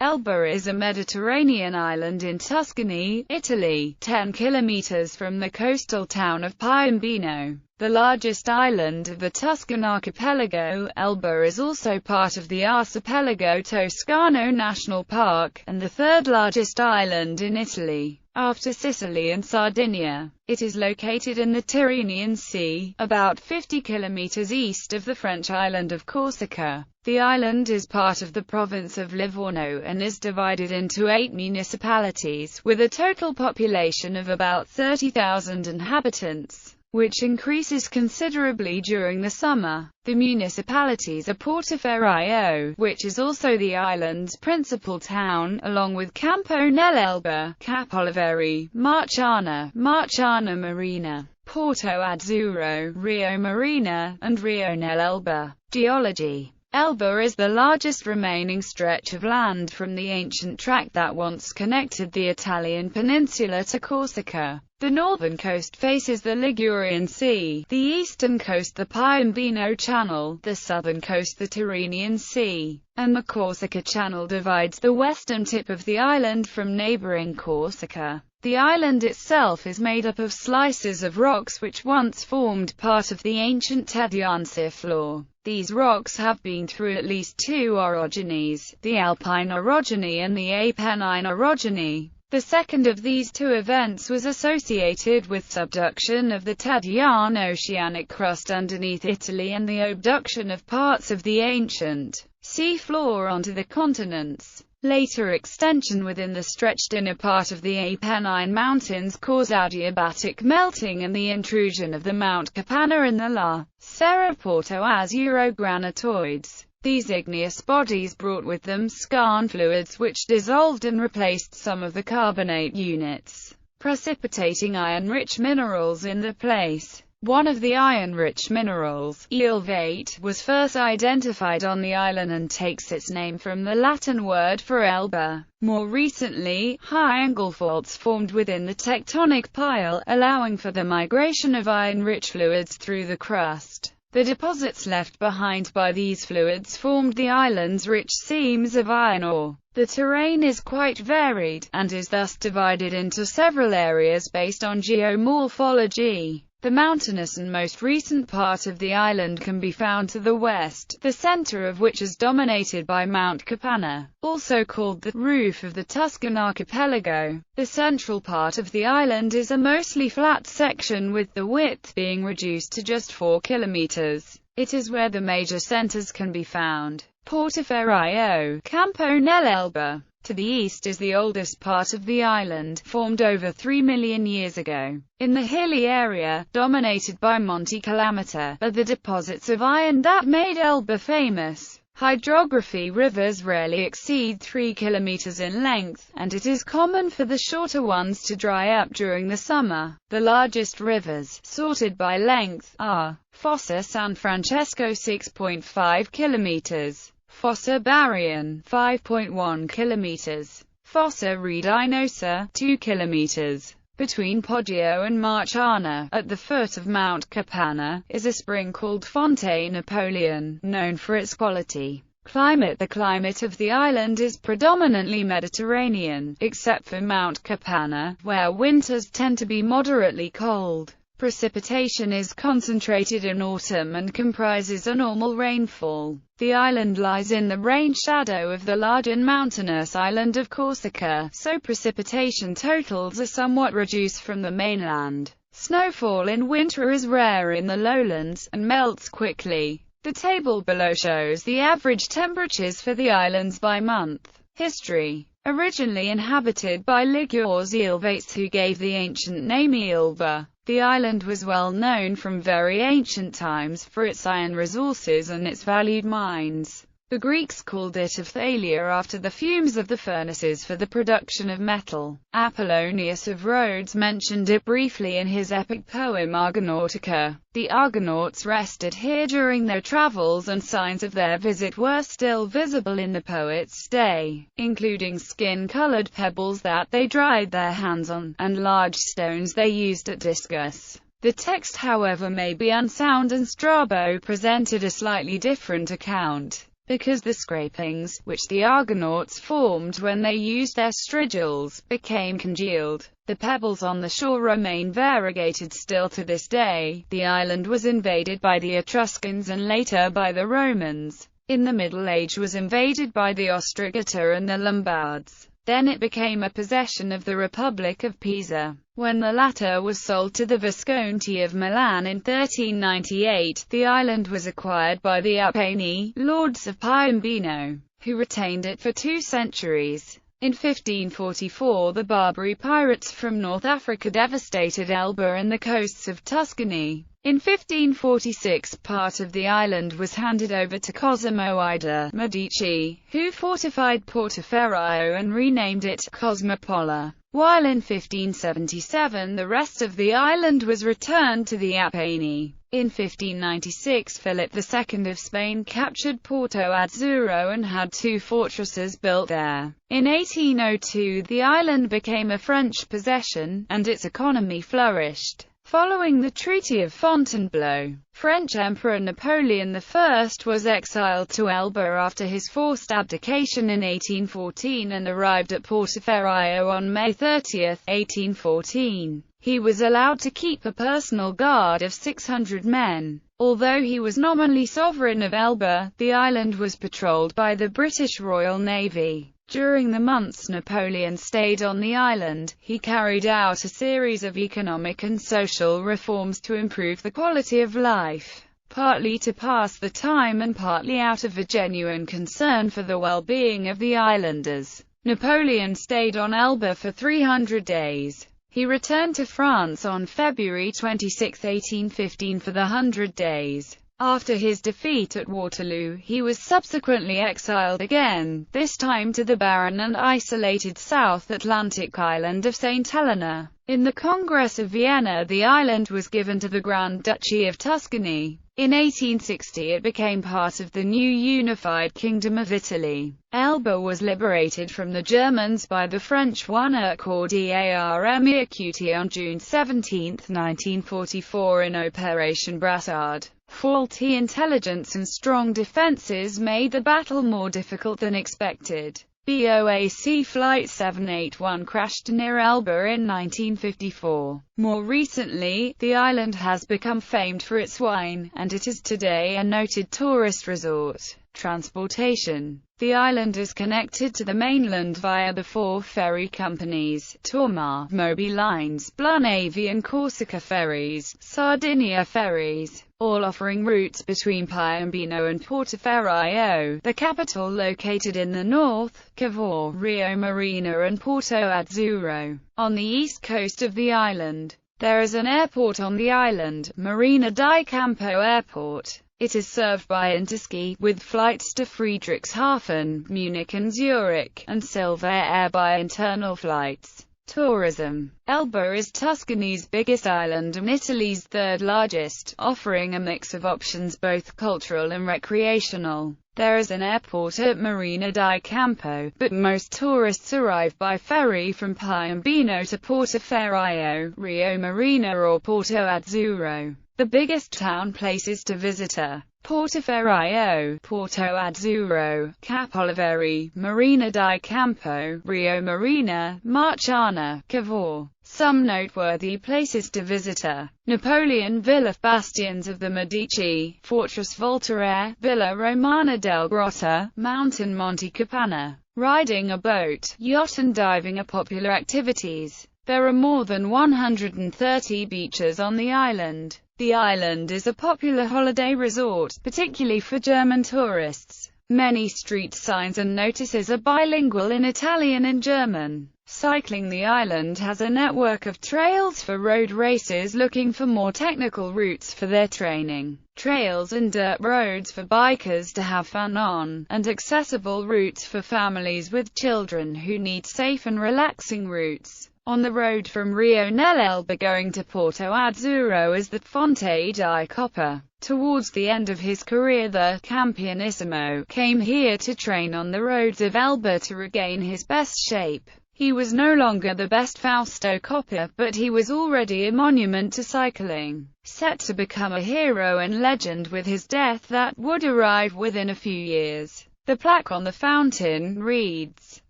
Elba is a Mediterranean island in Tuscany, Italy, 10 kilometers from the coastal town of Piombino. The largest island of the Tuscan archipelago, Elba is also part of the Arcipelago Toscano National Park, and the third largest island in Italy, after Sicily and Sardinia. It is located in the Tyrrhenian Sea, about 50 kilometers east of the French island of Corsica. The island is part of the province of Livorno and is divided into 8 municipalities, with a total population of about 30,000 inhabitants, which increases considerably during the summer. The municipalities are Portoferraio, which is also the island's principal town, along with Campo nell'Elba, Capoliveri, Marciana, Marciana Marina, Porto Azzurro, Rio Marina, and Rio nell'Elba. Geology. Elba is the largest remaining stretch of land from the ancient tract that once connected the Italian peninsula to Corsica. The northern coast faces the Ligurian Sea, the eastern coast the Piombino Channel, the southern coast the Tyrrhenian Sea, and the Corsica Channel divides the western tip of the island from neighboring Corsica. The island itself is made up of slices of rocks which once formed part of the ancient Tedianse floor. These rocks have been through at least 2 orogenies, the Alpine orogeny and the Apennine orogeny. The second of these 2 events was associated with subduction of the Tedian oceanic crust underneath Italy and the abduction of parts of the ancient sea floor onto the continents. Later extension within the stretched inner part of the Apennine Mountains caused adiabatic melting and the intrusion of the Mount Capanna and the La Serra Porto Azzurro granitoids. These igneous bodies brought with them skarn fluids which dissolved and replaced some of the carbonate units, precipitating iron-rich minerals in their place. One of the iron-rich minerals, Elvate, was first identified on the island and takes its name from the Latin word for Elba. More recently, high-angle faults formed within the tectonic pile, allowing for the migration of iron-rich fluids through the crust. The deposits left behind by these fluids formed the island's rich seams of iron ore. The terrain is quite varied, and is thus divided into several areas based on geomorphology. The mountainous and most recent part of the island can be found to the west, the center of which is dominated by Mount Capanna, also called the roof of the Tuscan archipelago. The central part of the island is a mostly flat section with the width being reduced to just 4 kilometers. It is where the major centers can be found. Portoferraio, Campo nell'Elba. To the east is the oldest part of the island, formed over 3 million years ago. In the hilly area, dominated by Monte Calamita, are the deposits of iron that made Elba famous. Hydrography: rivers rarely exceed 3 kilometers in length, and it is common for the shorter ones to dry up during the summer. The largest rivers, sorted by length, are Fossa San Francesco 6.5 kilometers, Fossa Barrian 5.1 kilometers, Fossa Redinosa 2 kilometers. Between Poggio and Marciana, at the foot of Mount Capanna, is a spring called Fonte Napoleon, known for its quality climate. The climate of the island is predominantly Mediterranean, except for Mount Capanna, where winters tend to be moderately cold. Precipitation is concentrated in autumn and comprises a normal rainfall. The island lies in the rain shadow of the large and mountainous island of Corsica, so precipitation totals are somewhat reduced from the mainland. Snowfall in winter is rare in the lowlands, and melts quickly. The table below shows the average temperatures for the islands by month. History. Originally inhabited by Ligures Elvates, who gave the ancient name Elba. The island was well known from very ancient times for its iron resources and its valued mines. The Greeks called it Thalia after the fumes of the furnaces for the production of metal. Apollonius of Rhodes mentioned it briefly in his epic poem Argonautica. The Argonauts rested here during their travels, and signs of their visit were still visible in the poet's day, including skin-colored pebbles that they dried their hands on, and large stones they used at discus. The text, however, may be unsound, and Strabo presented a slightly different account. because the scrapings, which the Argonauts formed when they used their strigils, became congealed. The pebbles on the shore remain variegated still to this day. The island was invaded by the Etruscans and later by the Romans. In the Middle Age was invaded by the Ostrogota and the Lombards. Then it became a possession of the Republic of Pisa. When the latter was sold to the Visconti of Milan in 1398, the island was acquired by the Apennine, lords of Piombino, who retained it for 2 centuries. In 1544 the Barbary pirates from North Africa devastated Elba and the coasts of Tuscany. In 1546 part of the island was handed over to Cosimo I de' Medici, who fortified Portoferraio and renamed it Cosmopola, while in 1577 the rest of the island was returned to the Apennine. In 1596 Philip II of Spain captured Porto Azzurro and had 2 fortresses built there. In 1802 the island became a French possession, and its economy flourished. Following the Treaty of Fontainebleau, French Emperor Napoleon I was exiled to Elba after his forced abdication in 1814 and arrived at Portoferraio on May 30, 1814. He was allowed to keep a personal guard of 600 men. Although he was nominally sovereign of Elba, the island was patrolled by the British Royal Navy. During the months Napoleon stayed on the island, he carried out a series of economic and social reforms to improve the quality of life, partly to pass the time and partly out of a genuine concern for the well-being of the islanders. Napoleon stayed on Elba for 300 days. He returned to France on February 26, 1815 for the 100 days. After his defeat at Waterloo, he was subsequently exiled again, this time to the barren and isolated South Atlantic island of St. Helena. In the Congress of Vienna the island was given to the Grand Duchy of Tuscany. In 1860 it became part of the new unified Kingdom of Italy. Elba was liberated from the Germans by the French one Accord d'Armes on June 17, 1944 in Operation Brassard. Faulty intelligence and strong defenses made the battle more difficult than expected. BOAC Flight 781 crashed near Elba in 1954. More recently, the island has become famed for its wine, and it is today a noted tourist resort. Transportation. The island is connected to the mainland via the 4 ferry companies, Tormar, Moby Lines, Blunavi and Corsica Ferries, Sardinia Ferries, all offering routes between Piombino and Portoferraio, the capital located in the north, Cavour, Rio Marina and Porto Azzurro. On the east coast of the island, there is an airport on the island, Marina di Campo Airport. It is served by Interski, with flights to Friedrichshafen, Munich and Zurich, and Silvair by internal flights. Tourism. Elba is Tuscany's biggest island and Italy's 3rd largest, offering a mix of options both cultural and recreational. There is an airport at Marina di Campo, but most tourists arrive by ferry from Piombino to Portoferraio, Rio Marina or Porto Azzurro. The biggest town places to visit are Portoferraio, Porto Azzurro, Capoliveri, Marina di Campo, Rio Marina, Marciana, Cavour. Some noteworthy places to visit are Napoleon Villa, Bastions of the Medici, Fortress Voltaire, Villa Romana del Grotta, Mountain Monte Capana. Riding a boat, yacht and diving are popular activities. There are more than 130 beaches on the island. The island is a popular holiday resort, particularly for German tourists. Many street signs and notices are bilingual in Italian and German. Cycling. The island has a network of trails for road racers looking for more technical routes for their training, trails and dirt roads for bikers to have fun on, and accessible routes for families with children who need safe and relaxing routes. On the road from Rio nell'Elba going to Porto Azzurro is the Fonte di Coppa. Towards the end of his career the Campionissimo came here to train on the roads of Elba to regain his best shape. He was no longer the best Fausto Coppa, but he was already a monument to cycling, set to become a hero and legend with his death that would arrive within a few years. The plaque on the fountain reads,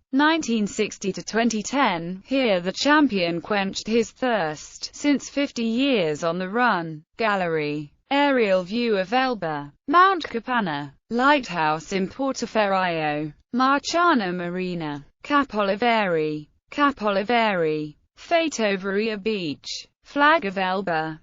1960 to 2010, here the champion quenched his thirst, since 50 years on the run. Gallery. Aerial view of Elba, Mount Capanna, Lighthouse in Portoferraio, Marciana Marina, Cap Oliveri, Fate Overia Beach, Flag of Elba.